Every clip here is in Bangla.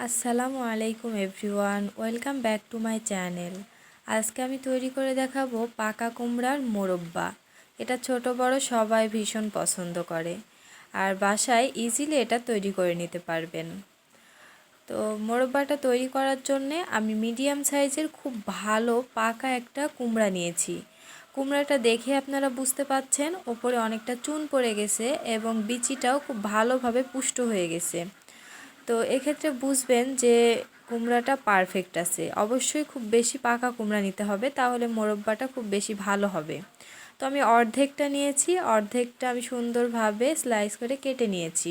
আসসালামু আলাইকুম everyone, welcome back to my channel. আজকে আমি তৈরি করে দেখাবো পাকা কুমড়ার মোরব্বা। এটা ছোট বড় সবাই ভীষণ পছন্দ করে, আর বাসায় ইজিলি এটা তৈরি করে নিতে পারবেন। তো মোরব্বাটা তৈরি করার জন্যে আমি মিডিয়াম সাইজের খুব ভালো পাকা একটা কুমড়া নিয়েছি। কুমড়াটা দেখে আপনারা বুঝতে পাচ্ছেন ওপরে অনেকটা চুন পড়ে গেছে এবং বিচিটাও খুব ভালোভাবে পুষ্ট হয়ে গেছে। তো এক্ষেত্রে বুঝবেন যে কুমড়াটা পারফেক্ট আছে। অবশ্যই খুব বেশি পাকা কুমড়া নিতে হবে, তাহলে মোরব্বাটা খুব বেশি ভালো হবে। তো আমি অর্ধেকটা নিয়েছি, অর্ধেকটা আমি সুন্দরভাবে স্লাইস করে কেটে নিয়েছি।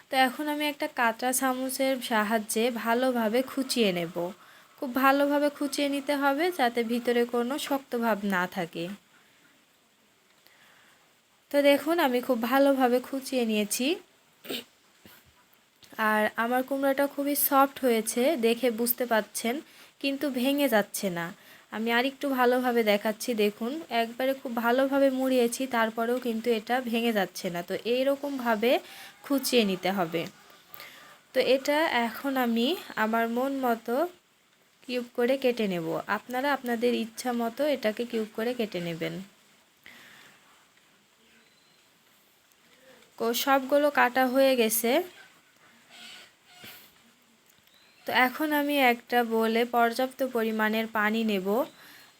তো এখন আমি একটা কাঁচা চামচের সাহায্যে ভালোভাবে খুঁচিয়ে নেব। খুব ভালোভাবে খুঁচিয়ে নিতে হবে যাতে ভিতরে কোনো শক্ত ভাব না থাকে। তো দেখুন আমি খুব ভালোভাবে খুঁচিয়ে নিয়েছি, আর আমার কুমড়োটা খুবই সফট হয়েছে দেখে বুঝতে পাচ্ছেন, কিন্তু ভেঙে যাচ্ছে না। আমি আরেকটু ভালোভাবে দেখাচ্ছি, দেখুন একবারে খুব ভালোভাবে মুড়িয়েছি, তারপরেও কিন্তু এটা ভেঙে যাচ্ছে না। তো এইরকমভাবে খুঁচিয়ে নিতে হবে। তো এটা এখন আমি আমার মন মতো কিউব করে কেটে নেব। আপনারা আপনাদের ইচ্ছা মতো এটাকে কিউব করে কেটে নেবেন। সবগুলো কাটা হয়ে গেছে। তো এখন আমি একটা বলে পর্যাপ্ত পরিমাণের পানি নেব,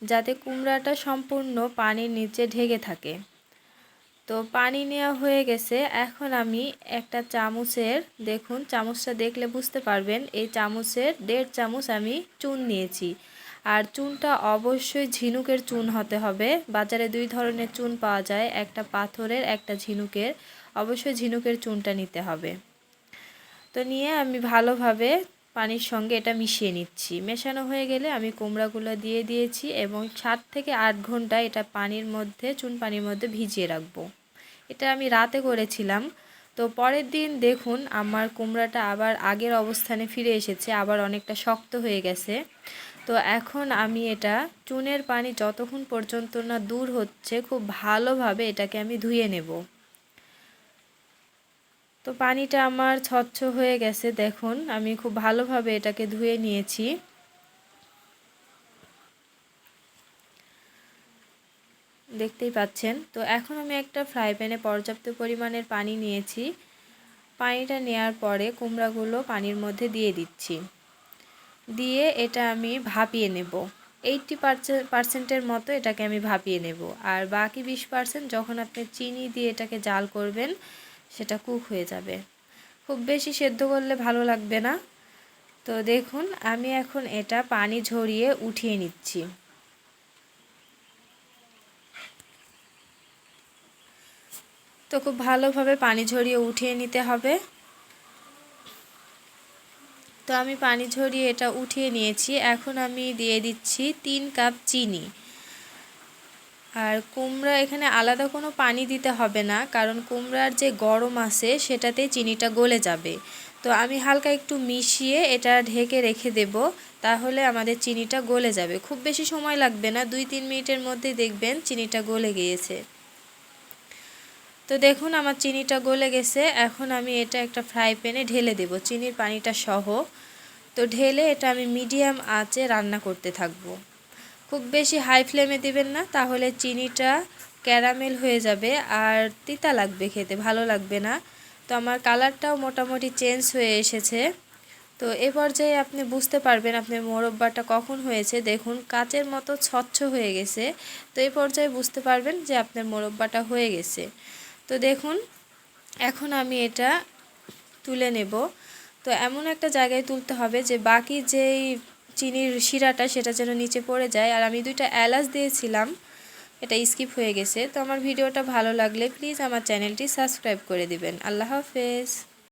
যাতে কুমড়াটা সম্পূর্ণ পানির নিচে ঢেকে থাকে। তো পানি নেওয়া হয়ে গেছে। এখন আমি একটা চামচের, দেখুন চামচটা দেখলে বুঝতে পারবেন, এই চামচের 1.5 চামচ আমি চুন নিয়েছি। আর চুনটা অবশ্যই ঝিনুকের চুন হতে হবে। বাজারে 2 ধরনের চুন পাওয়া যায়, একটা পাথরের একটা ঝিনুকের। অবশ্যই ঝিনুকের চুনটা নিতে হবে। তো নিয়ে আমি ভালোভাবে পানির সঙ্গে এটা মিশিয়ে নিচ্ছি। মেশানো হয়ে গেলে আমি কুমড়াগুলো দিয়ে দিয়েছি এবং 7 থেকে 8 ঘন্টা এটা পানির মধ্যে, চুন পানির মধ্যে ভিজিয়ে রাখবো। এটা আমি রাতে করেছিলাম। তো পরের দিন দেখুন আমার কুমড়াটা আবার আগের অবস্থানে ফিরে এসেছে, আবার অনেকটা শক্ত হয়ে গেছে। তো এখন আমি এটা চুনের পানি যতক্ষণ পর্যন্ত না দূর হচ্ছে, খুব ভালোভাবে এটাকে আমি ধুয়ে নেব। তো পানিটা আমার স্বচ্ছ হয়ে গেছে, দেখুন আমি খুব ভালোভাবে এটাকে ধুয়ে নিয়েছি। দেখতেই পাচ্ছেন। তো এখন আমি একটা ফ্রাই প্যানে পর্যাপ্ত পরিমাণের পানি নিয়েছি। পানিটা নেওয়ার পরে কুমড়াগুলো পানির মধ্যে দিয়ে দিচ্ছি। দিয়ে এটা আমি ভাপিয়ে নেব। 80% মতো এটাকে আমি ভাপিয়ে নেব, আর বাকি 20% যখন আপনি চিনি দিয়ে এটাকে জাল করবেন সেটা কুক হয়ে যাবে। খুব বেশি সেদ্ধ করলে ভালো লাগবে না। তো দেখুন আমি এখন এটা পানি ঝরিয়ে উঠিয়ে নিচ্ছি। তো খুব ভালোভাবে পানি ঝরিয়ে উঠিয়ে নিতে হবে। তো আমি পানি ঝরিয়ে এটা উঠিয়ে নিয়েছি। এখন আমি দিয়ে দিচ্ছি 3 কাপ চিনি। আর কুমড়া এখানে আলাদা কোনো পানি দিতে হবে না, কারণ কুমড়ার যে গরম আছে সেটাতে চিনিটা গলে যাবে। তো আমি হালকা একটু মিশিয়ে এটা ঢেকে রেখে দেব, তাহলে আমাদের চিনিটা গলে যাবে। খুব বেশি সময় লাগবে না, 2-3 মিনিটের মধ্যেই দেখবেন চিনিটা গলে গিয়েছে। তো দেখুন আমার চিনিটা গলে গেছে। এখন আমি এটা একটা ফ্রাই প্যানে ঢেলে দেব চিনির পানিটা সহ। তো ঢেলে এটা আমি মিডিয়াম আঁচে রান্না করতে থাকবো। খুব বেশি হাই ফ্লেমে দিবেন না, তাহলে চিনিটা ক্যারামেল হয়ে যাবে আর তিতা লাগবে, খেতে ভালো লাগবে না। তো আমার কালারটাও মোটামুটি চেঞ্জ হয়ে এসেছে। তো এ পর্যায়ে আপনি বুঝতে পারবেন আপনার মোরব্বাটা কখন হয়েছে। দেখুন কাচের মতো স্বচ্ছ হয়ে গেছে। তো এই পর্যায়ে বুঝতে পারবেন যে আপনার মোরব্বাটা হয়ে গেছে। তো দেখুন এখন আমি এটা তুলে নেব। তো এমন একটা জায়গায় তুলতে হবে যে বাকি যেই চিনির শিরাটা সেটা যেন নিচে পড়ে যায়। আর আমি 2টা এলাচ দিয়েছিলাম, এটা স্কিপ হয়ে গেছে। তো আমার ভিডিওটা ভালো লাগলে প্লিজ আমার চ্যানেলটি সাবস্ক্রাইব করে দিবেন। আল্লাহ হাফেজ।